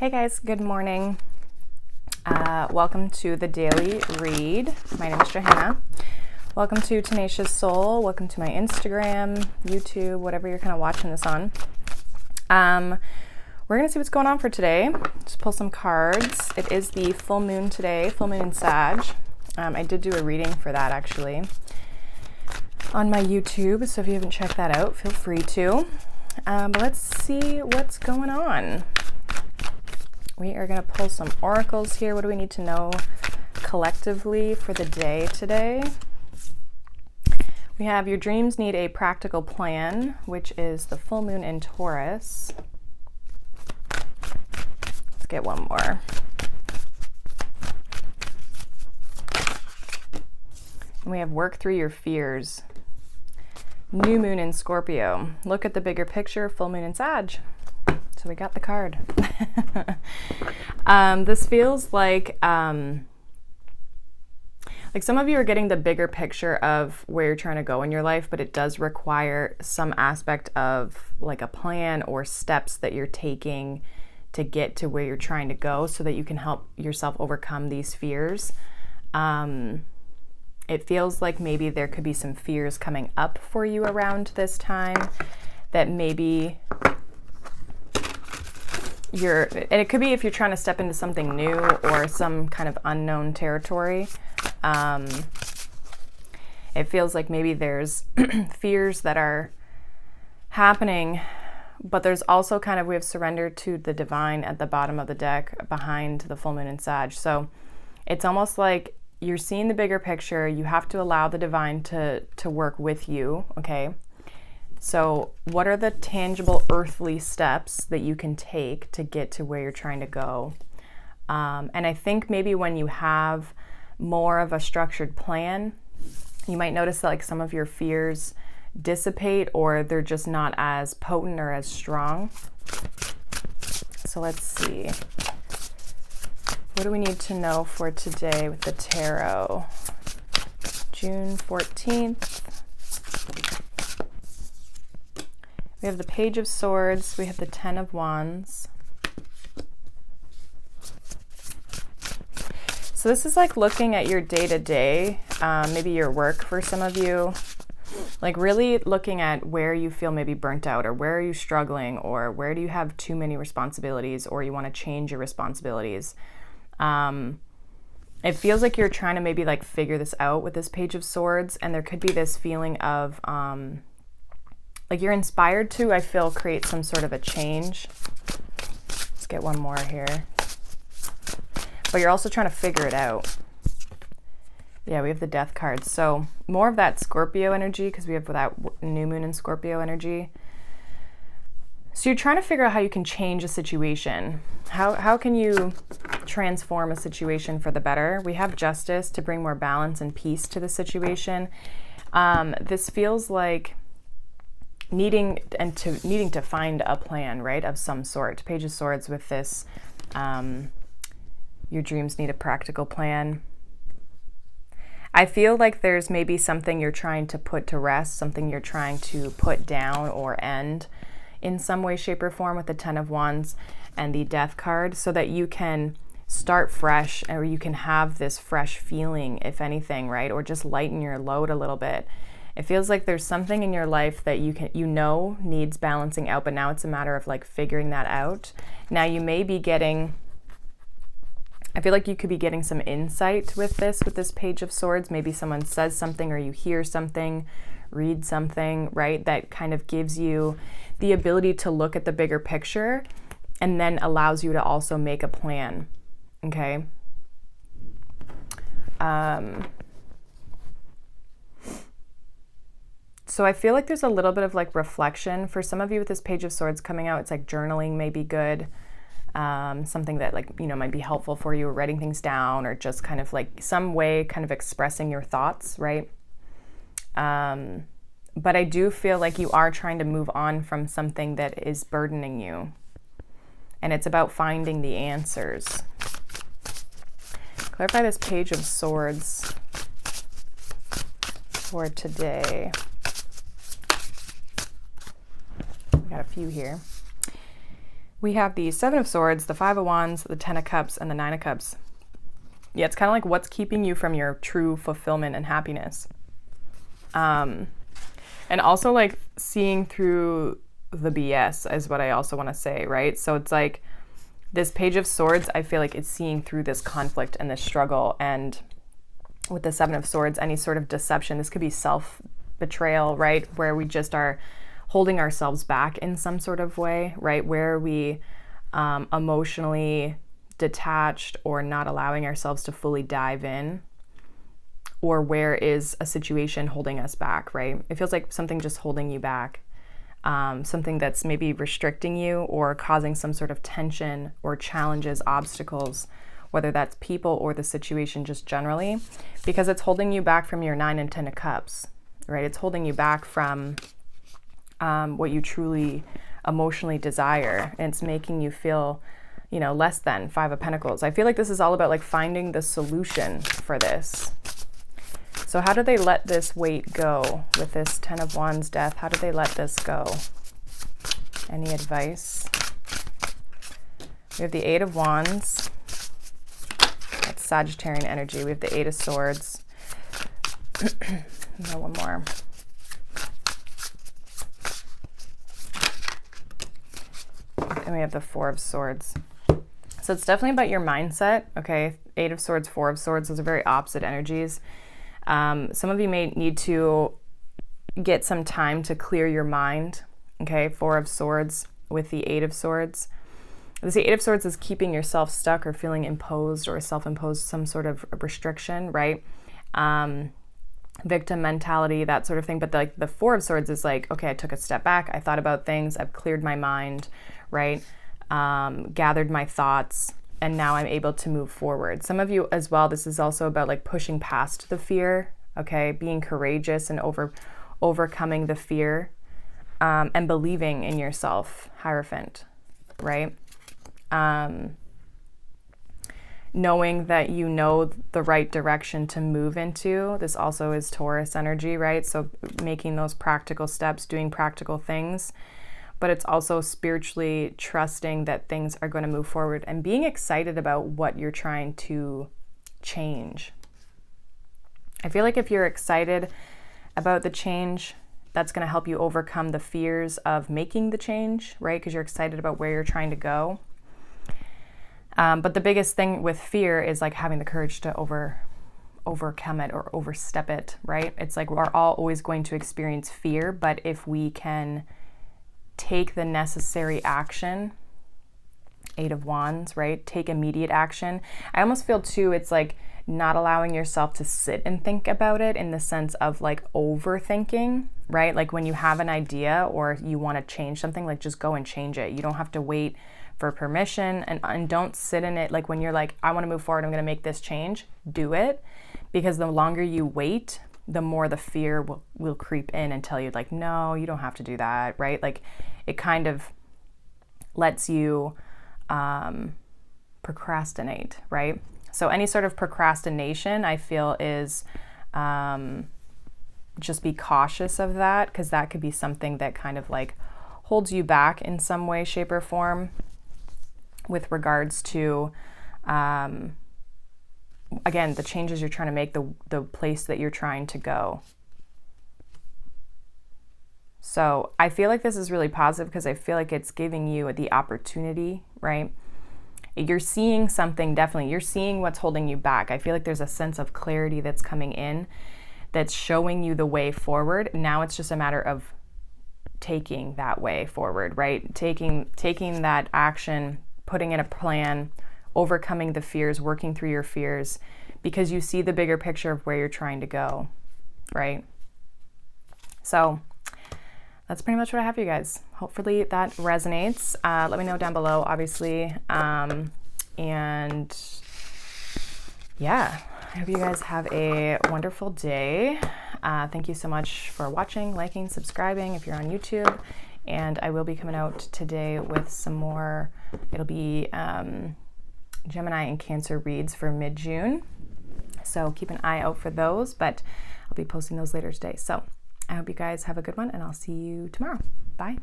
Hey guys, good morning. Welcome to the daily read. My name is Johanna. Welcome to Tenacious Soul. Welcome to my Instagram, YouTube, whatever you're kind of watching this on. We're going to see what's going on for today. Just pull some cards. It is the full moon today, full moon in Sag. I did do a reading for that actually on my YouTube, so if you haven't checked that out, feel free to. But let's see what's going on. We are going to pull some oracles here. What do we need to know collectively for the day today? We have your dreams need a practical plan, which is the full moon in Taurus. Let's get one more. And we have work through your fears. New moon in Scorpio. Look at the bigger picture, full moon in Sag. So we got the card. This feels like some of you are getting the bigger picture of where you're trying to go in your life, but it does require some aspect of like a plan or steps that you're taking to get to where you're trying to go so that you can help yourself overcome these fears. It feels like maybe there could be some fears coming up for you around this time that maybe and it could be if you're trying to step into something new or some kind of unknown territory. It feels like maybe there's fears that are happening, but there's also kind of, we have surrendered to the divine at the bottom of the deck behind the full moon in Sag. So it's almost like you're seeing the bigger picture. You have to allow the divine to work with you, okay? So what are the tangible earthly steps that you can take to get to where you're trying to go? And I think maybe when you have more of a structured plan, you might notice that like some of your fears dissipate or they're just not as potent or as strong. So let's see. What do we need to know for today with the tarot? June 14th. We have the Page of Swords. We have the Ten of Wands. So this is like looking at your day-to-day, maybe your work for some of you. Like really looking at where you feel maybe burnt out or where are you struggling or where do you have too many responsibilities or you want to change your responsibilities. It feels like you're trying to maybe like figure this out with this Page of Swords, and there could be this feeling of like you're inspired to, I feel, create some sort of a change. Let's get one more here. But you're also trying to figure it out. Yeah, we have the Death card. So more of that Scorpio energy because we have that new moon in Scorpio energy. So you're trying to figure out how you can change a situation. How can you transform a situation for the better? We have Justice to bring more balance and peace to the situation. This feels like needing to find a plan, right, of some sort. Page of Swords with this, your dreams need a practical plan. I feel like there's maybe something you're trying to put to rest, something you're trying to put down or end in some way, shape, or form with the Ten of Wands and the Death card so that you can start fresh or you can have this fresh feeling, if anything, right, or just lighten your load a little bit. It feels like there's something in your life that you know needs balancing out, but now it's a matter of like figuring that out. Now you may be getting, I feel like you could be getting some insight with this Page of Swords. Maybe someone says something or you hear something, read something, right? That kind of gives you the ability to look at the bigger picture and then allows you to also make a plan, okay? So I feel like there's a little bit of like reflection for some of you with this Page of Swords coming out. It's like journaling may be good. Something that like, you know, might be helpful for you, or writing things down, or just kind of like some way kind of expressing your thoughts, right? But I do feel like you are trying to move on from something that is burdening you. And it's about finding the answers. Clarify this Page of Swords for today. Got a few here. we have the Seven of Swords, the Five of Wands, the Ten of Cups, and the Nine of Cups. Yeah, it's kind of like what's keeping you from your true fulfillment and happiness. And also like seeing through the BS is what I also want to say, right? So it's like this Page of Swords, I feel like it's seeing through this conflict and this struggle. And with the Seven of Swords, any sort of deception, this could be self-betrayal, right? Where we just are holding ourselves back in some sort of way, right? Where we emotionally detached or not allowing ourselves to fully dive in, or where is a situation holding us back, right? It feels like something just holding you back, something that's maybe restricting you or causing some sort of tension or challenges, obstacles, whether that's people or the situation just generally, because it's holding you back from your 9 and 10 of Cups, right? It's holding you back from what you truly emotionally desire, and it's making you feel, you know, less than 5 of Pentacles. I feel like this is all about like finding the solution for this. So how do they let this weight go with this 10 of Wands, Death? How do they let this go? Any advice? We have the 8 of Wands. That's Sagittarian energy. We have the 8 of Swords. No, one more. And we have the 4 of Swords. So it's definitely about your mindset, okay? 8 of Swords, 4 of Swords, those are very opposite energies. Some of you may need to get some time to clear your mind, okay? 4 of Swords with the 8 of Swords. The 8 of Swords is keeping yourself stuck or feeling imposed or self-imposed some sort of restriction, right? Victim mentality, that sort of thing. But the 4 of Swords is like, okay, I took a step back. I thought about things. I've cleared my mind, right? Gathered my thoughts, and now I'm able to move forward. Some of you as well, this is also about like pushing past the fear, okay? Being courageous and overcoming the fear, and believing in yourself, Hierophant, right? Knowing that you know the right direction to move into. This also is Taurus energy, right? So making those practical steps, doing practical things, but it's also spiritually trusting that things are going to move forward and being excited about what you're trying to change. I feel like if you're excited about the change, that's going to help you overcome the fears of making the change, right? Because you're excited about where you're trying to go. But the biggest thing with fear is like having the courage to overcome it or overstep it, right? It's like we're all always going to experience fear, but if we can take the necessary action, 8 of Wands, right? Take immediate action. I almost feel too, it's like not allowing yourself to sit and think about it in the sense of like overthinking, right? Like when you have an idea or you want to change something, like just go and change it. You don't have to wait for permission, and don't sit in it. Like when you're like, I want to move forward, I'm going to make this change, do it. Because the longer you wait, the more the fear will creep in and tell you like, no, you don't have to do that, right? Like it kind of lets you procrastinate, right? So any sort of procrastination, I feel, is just be cautious of that, because that could be something that kind of like holds you back in some way, shape, or form with regards to, again, the changes you're trying to make, the place that you're trying to go. So I feel like this is really positive because I feel like it's giving you the opportunity, right? You're seeing something, definitely. You're seeing what's holding you back. I feel like there's a sense of clarity that's coming in that's showing you the way forward. Now it's just a matter of taking that way forward, right? Taking that action, putting in a plan, overcoming the fears, working through your fears, because you see the bigger picture of where you're trying to go, right? So that's pretty much what I have for you guys. Hopefully that resonates. Let me know down below, obviously. And yeah, I hope you guys have a wonderful day. Thank you so much for watching, liking, subscribing if you're on YouTube. And I will be coming out today with some more. It'll be Gemini and Cancer reads for mid-June. So keep an eye out for those, but I'll be posting those later today. So I hope you guys have a good one, and I'll see you tomorrow. Bye.